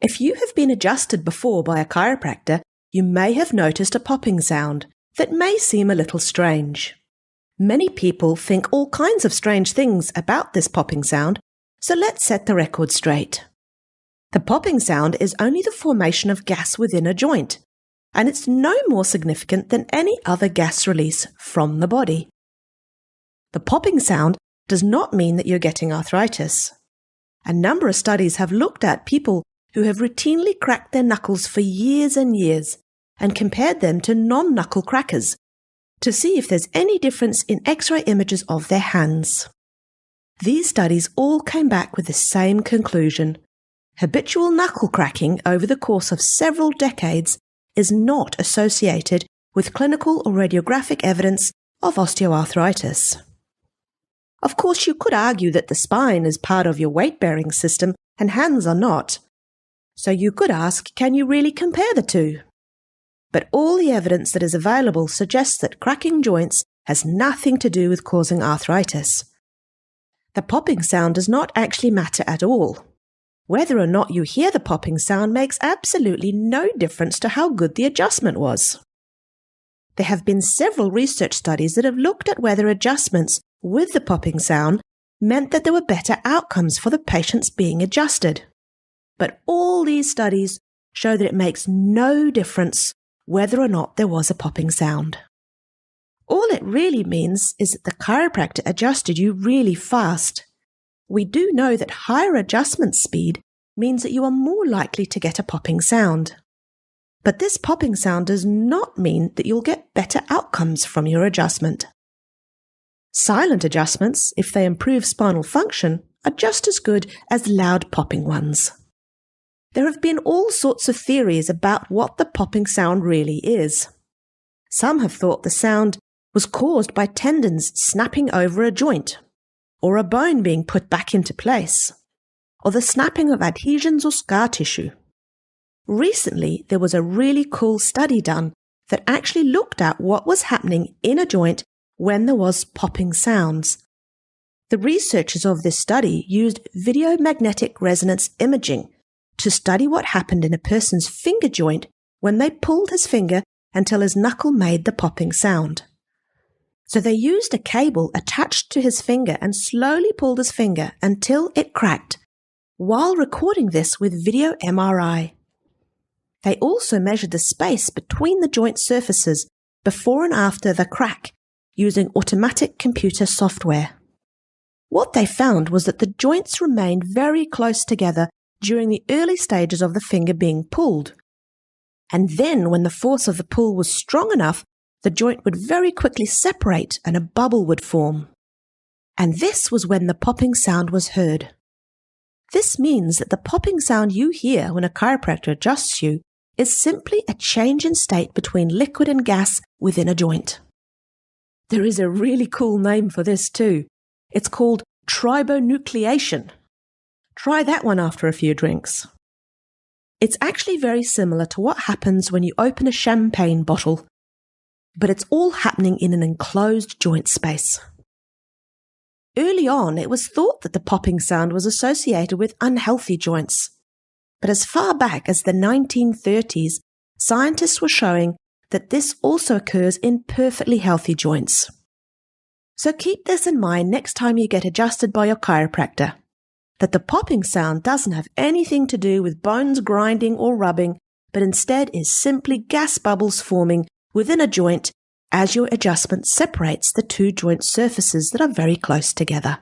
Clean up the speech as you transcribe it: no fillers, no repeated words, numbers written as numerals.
If you have been adjusted before by a chiropractor, you may have noticed a popping sound that may seem a little strange. Many people think all kinds of strange things about this popping sound, so let's set the record straight. The popping sound is only the formation of gas within a joint, and it's no more significant than any other gas release from the body. The popping sound does not mean that you're getting arthritis. A number of studies have looked at people who have routinely cracked their knuckles for years and years and compared them to non-knuckle crackers to see if there's any difference in X-ray images of their hands. These studies all came back with the same conclusion. Habitual knuckle cracking over the course of several decades is not associated with clinical or radiographic evidence of osteoarthritis. Of course, you could argue that the spine is part of your weight-bearing system and hands are not. So you could ask, can you really compare the two? But all the evidence that is available suggests that cracking joints has nothing to do with causing arthritis. The popping sound does not actually matter at all. Whether or not you hear the popping sound makes absolutely no difference to how good the adjustment was. There have been several research studies that have looked at whether adjustments with the popping sound meant that there were better outcomes for the patients being adjusted. But all these studies show that it makes no difference whether or not there was a popping sound. All it really means is that the chiropractor adjusted you really fast. We do know that higher adjustment speed means that you are more likely to get a popping sound. But this popping sound does not mean that you'll get better outcomes from your adjustment. Silent adjustments, if they improve spinal function, are just as good as loud popping ones. There have been all sorts of theories about what the popping sound really is. Some have thought the sound was caused by tendons snapping over a joint, or a bone being put back into place, or the snapping of adhesions or scar tissue. Recently, there was a really cool study done that actually looked at what was happening in a joint when there was popping sounds. The researchers of this study used video magnetic resonance imaging to study what happened in a person's finger joint when they pulled his finger until his knuckle made the popping sound. So they used a cable attached to his finger and slowly pulled his finger until it cracked, while recording this with video MRI. They also measured the space between the joint surfaces before and after the crack using automatic computer software. What they found was that the joints remained very close together during the early stages of the finger being pulled. And then when the force of the pull was strong enough, the joint would very quickly separate and a bubble would form. And this was when the popping sound was heard. This means that the popping sound you hear when a chiropractor adjusts you is simply a change in state between liquid and gas within a joint. There is a really cool name for this too. It's called tribonucleation. Try that one after a few drinks. It's actually very similar to what happens when you open a champagne bottle, but it's all happening in an enclosed joint space. Early on, it was thought that the popping sound was associated with unhealthy joints. But as far back as the 1930s, scientists were showing that this also occurs in perfectly healthy joints. So keep this in mind next time you get adjusted by your chiropractor, that the popping sound doesn't have anything to do with bones grinding or rubbing, but instead is simply gas bubbles forming within a joint as your adjustment separates the two joint surfaces that are very close together.